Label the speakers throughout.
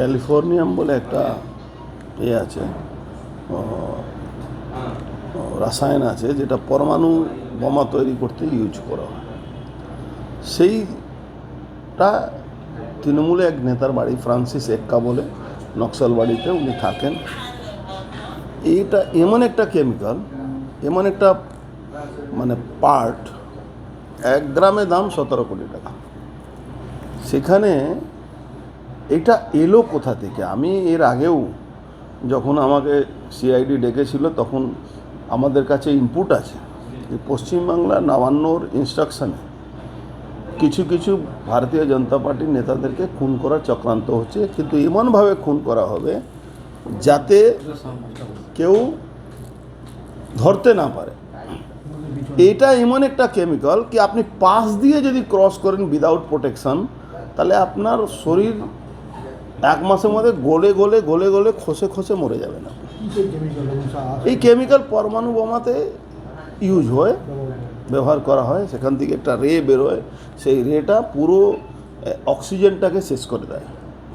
Speaker 1: Californium বলে একটা আছে, রাসায়ন আছে, যেটা পরমাণু বোমা তৈরি করতে ইউজ করা হয়। সেইটা তৃণমূলে এক নেতার বাড়ি, ফ্রান্সিস এক্কা বলে, নকশাল বাড়িতে উনি থাকেন। এইটা এমন একটা কেমিক্যাল, এমন একটা মানে পার্ট, 1 গ্রামের দাম 17 কোটি টাকা। সেখানে এটা এলো কোথা থেকে? আমি এর আগেও যখন আমাকে সিআইডি ডেকেছিল তখন আমাদের কাছে ইনপুট আছে যে পশ্চিমবাংলা নবান্নর ইনস্ট্রাকশনে কিছু কিছু ভারতীয় জনতা পার্টির নেতাদেরকে খুন করার চক্রান্ত হচ্ছে, কিন্তু এমনভাবে খুন করা হবে যাতে কেউ ধরতে না পারে। এটা এমন একটা কেমিক্যাল কি আপনি পাশ দিয়ে যদি ক্রস করেন উইদাউট প্রোটেকশন, তাহলে আপনার শরীর 1 মাসের মধ্যে গলে গলে গলে গলে খসে খসে মরে যাবে না। এই কেমিক্যাল পরমাণু বোমাতে ইউজ হয়, ব্যবহার করা হয়। সেখান থেকে একটা রে বেরোয়, সেই রেটা পুরো অক্সিজেনটাকে শেষ করে দেয়,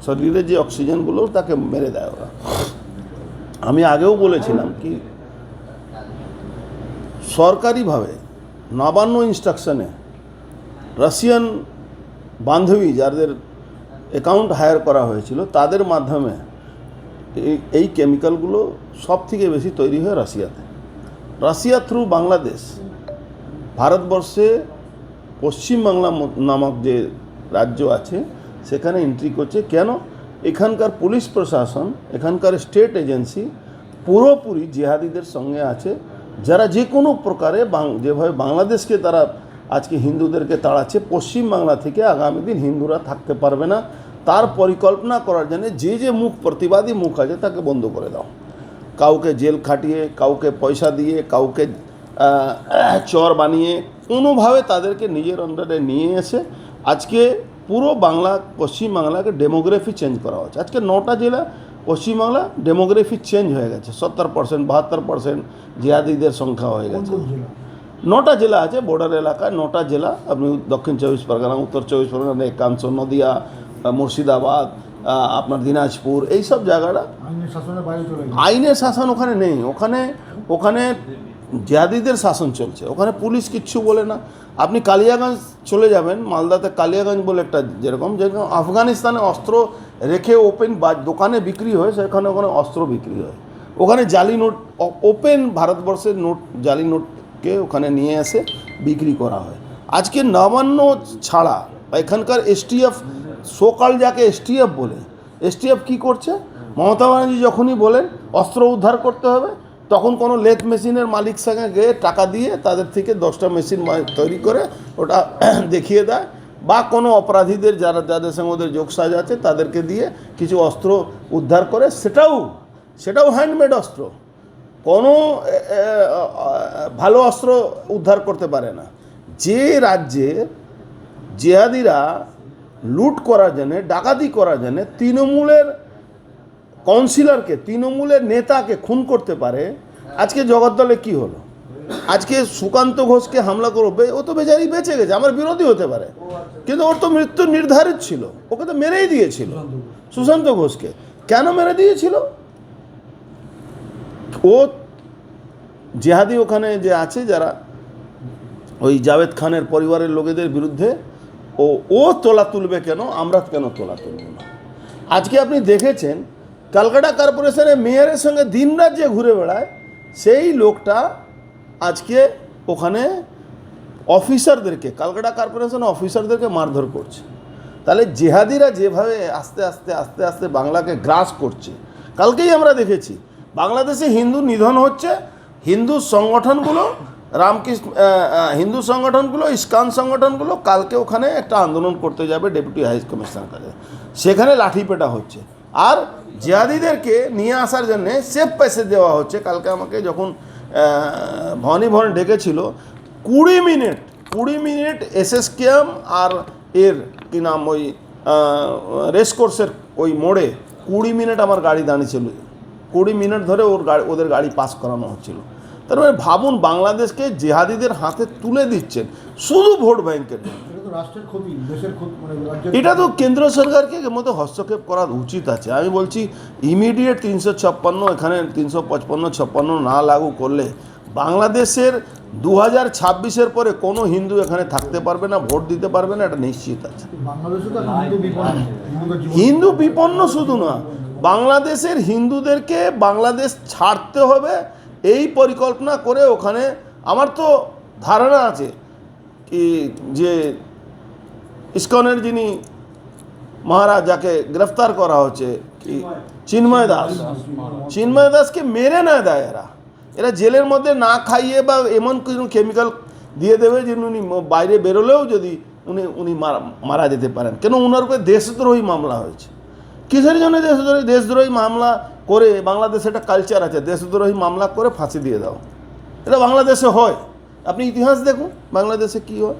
Speaker 1: শরীরে যে অক্সিজেনগুলো তাকে মেরে দেয় ওরা। আমি আগেও বলেছিলাম কি সরকারিভাবে নবান্ন ইনস্ট্রাকশনে রাশিয়ান বান্ধবী যাদের অ্যাকাউন্ট হায়ার করা হয়েছিল তাদের মাধ্যমে এই কেমিক্যালগুলো সব থেকে বেশি তৈরি হয় রাশিয়াতে। রাশিয়া থ্রু বাংলাদেশ ভারতবর্ষে পশ্চিমবাংলা নামক যে রাজ্য আছে সেখানে এন্ট্রি করছে। কেন? এখানকার পুলিশ প্রশাসন, এখানকার স্টেট এজেন্সি পুরোপুরি জিহাদিদের সঙ্গে আছে, যারা যে কোনো প্রকারে যেভাবে বাংলাদেশকে তারা আজকে হিন্দুদেরকে তাড়াচ্ছে, পশ্চিমবাংলা থেকে আগামী দিন হিন্দুরা থাকতে পারবে না, তার পরিকল্পনা করার জন্য যে যে মুখ প্রতিবাদী মুখ আছে তাকে বন্ধ করে দাও। কাউকে জেল খাটিয়ে, কাউকে পয়সা দিয়ে, কাউকে চর বানিয়ে কোনোভাবে তাদেরকে নিজের আন্ডারে নিয়ে এসে আজকে পুরো পশ্চিমবাংলাকে ডেমোগ্রাফি চেঞ্জ করা হচ্ছে। আজকে 9টা জেলা পশ্চিমবাংলা ডেমোগ্রাফি চেঞ্জ হয়ে গেছে, 70%, 72% জিহাদিদের সংখ্যা হয়ে গেছে। 9টা জেলা আছে, বর্ডার এলাকায় 9টা জেলা। আপনি দক্ষিণ 24 পরগনা, উত্তর 24 পরগনা, একাংশ, নদিয়া, মুর্শিদাবাদ, আপনার দিনাজপুর, এইসব জায়গাটা আইনের শাসন ওখানে নেই। ওখানে জিহাদিদের শাসন চলছে, ওখানে পুলিশ কিচ্ছু বলে না। আপনি কালিয়াগঞ্জ চলে যাবেন, মালদাতে কালিয়াগঞ্জ বলে একটা, যেরকম আফগানিস্তানে অস্ত্র রেখে ওপেন দোকানে বিক্রি হয়, সেখানে ওখানে অস্ত্র বিক্রি হয়। ওখানে জালি নোট, ওপেন ভারতবর্ষের নোট, জালি নোটকে ওখানে নিয়ে এসে বিক্রি করা হয়। আজকে নবান্ন ছাড়া এখানকার এসটিএফ, সোকাল যাকে এসটিএফ বলে, এসটিএফ কী করছে? মমতা ব্যানার্জি যখনই বলেন অস্ত্র উদ্ধার করতে হবে, তখন কোনো লেথ মেশিনের মালিক সঙ্গে গিয়ে টাকা দিয়ে তাদের থেকে 10টা মেশিন তৈরি করে ওটা দেখিয়ে দেয়, বা কোনো অপরাধীদের যাদের সঙ্গে ওদের যোগসাজ আছে তাদেরকে দিয়ে কিছু অস্ত্র উদ্ধার করে, সেটাও হ্যান্ডমেড অস্ত্র, কোনো ভালো অস্ত্র উদ্ধার করতে পারে না। যে রাজ্যে জিহাদিরা লুট করার জন্যে, ডাকাতি করার জন্যে তৃণমূলের কাউন্সিলরকে, তৃণমূলের নেতাকে খুন করতে পারে, আজকে জগদ্দলে কি হলো? আজকে সুকান্ত ঘোষকে হামলা করবে, ও তো বেচারি বেঁচে গেছে, আমার বিরোধী হতে পারে, কিন্তু ওর তো মৃত্যু নির্ধারিত ছিল, ওকে তো মেরেই দিয়েছিল। সুশান্ত ঘোষকে কেন মেরে দিয়েছিল? ও জিহাদি ওখানে যে আছে, যারা ওই জাভেদ খানের পরিবারের লোকেদের বিরুদ্ধে ও তোলা তুলবে কেন? আমরা কেন তোলা তুলব না? আজকে আপনি দেখেছেন ক্যালকাটা কর্পোরেশনের মেয়রের সঙ্গে দিনরাত যে ঘুরে বেড়ায়, সেই লোকটা আজকে ওখানে অফিসারদেরকে, ক্যালকাটা কর্পোরেশন অফিসারদেরকে মারধর করছে। তাহলে জিহাদিরা যেভাবে আস্তে আস্তে আস্তে আস্তে বাংলাকে গ্রাস করছে, কালকেই আমরা দেখেছি বাংলাদেশে হিন্দু নিধন হচ্ছে, হিন্দু সংগঠনগুলো, হিন্দু সংগঠনগুলো, ইস্কন সংগঠনগুলো কালকে ওখানে একটা আন্দোলন করতে যাবে ডেপুটি হাই কমিশনার কাছে, সেখানে লাঠিপেটা হচ্ছে। আর জিহাদিদেরকে নিয়ে আসার জন্যে সেফ প্যাসেজ দেওয়া হচ্ছে। কালকে আমাকে যখন ভবানী ভবন ডেকেছিল, 20 মিনিট এসএসকেএম আর এর কি নাম, ওই রেসকোর্সের ওই মোড়ে 20 মিনিট আমার গাড়ি দাঁড়িয়েছিল, 20 মিনিট ধরে ওদের গাড়ি পাস করানো হচ্ছিল। তার মানে ভাবুন, বাংলাদেশকে জিহাদিদের হাতে তুলে দিচ্ছেন শুধু ভোট ব্যাংকের জন্য।
Speaker 2: রাষ্ট্রের ক্ষতি, দেশের ক্ষতি, মানে রাজ্যের
Speaker 1: এটা তো কেন্দ্র সরকারকে এর মধ্যে হস্তক্ষেপ করা উচিত আছে। আমি বলছি ইমিডিয়েট 356 এখানে 355-56 না লাগু করলে বাংলাদেশের 2026-এর পরে কোনো হিন্দু এখানে থাকতে পারবে না, ভোট দিতে পারবে না, এটা নিশ্চিত আছে।
Speaker 2: বাংলাদেশে তো এখন হিন্দু বিপন্ন, হিন্দুদের জীবন
Speaker 1: হিন্দু বিপন্ন শুধু না, বাংলাদেশের হিন্দুদেরকে বাংলাদেশ ছাড়তে হবে এই পরিকল্পনা করে ওখানে। আমার তো ধারণা আছে কি যে ইসকনের যিনি মহারাজ যাকে গ্রেফতার করা হচ্ছে কি চিন্ময় দাসকে মেরে না দেয় এরা, এরা জেলের মধ্যে না খাইয়ে বা এমন কিছু কেমিক্যাল দিয়ে দেবে যে উনি বাইরে বেরোলেও যদি উনি মারা যেতে পারেন। কেন ওনার উপরে দেশদ্রোহী মামলা হয়েছে। কিসের জন্য দেশদ্রোহী মামলা করে? বাংলাদেশে একটা কালচার আছে, দেশদ্রোহী মামলা করে ফাঁসি দিয়ে দাও। এটা বাংলাদেশে হয়, আপনি ইতিহাস দেখুন বাংলাদেশে কী হয়।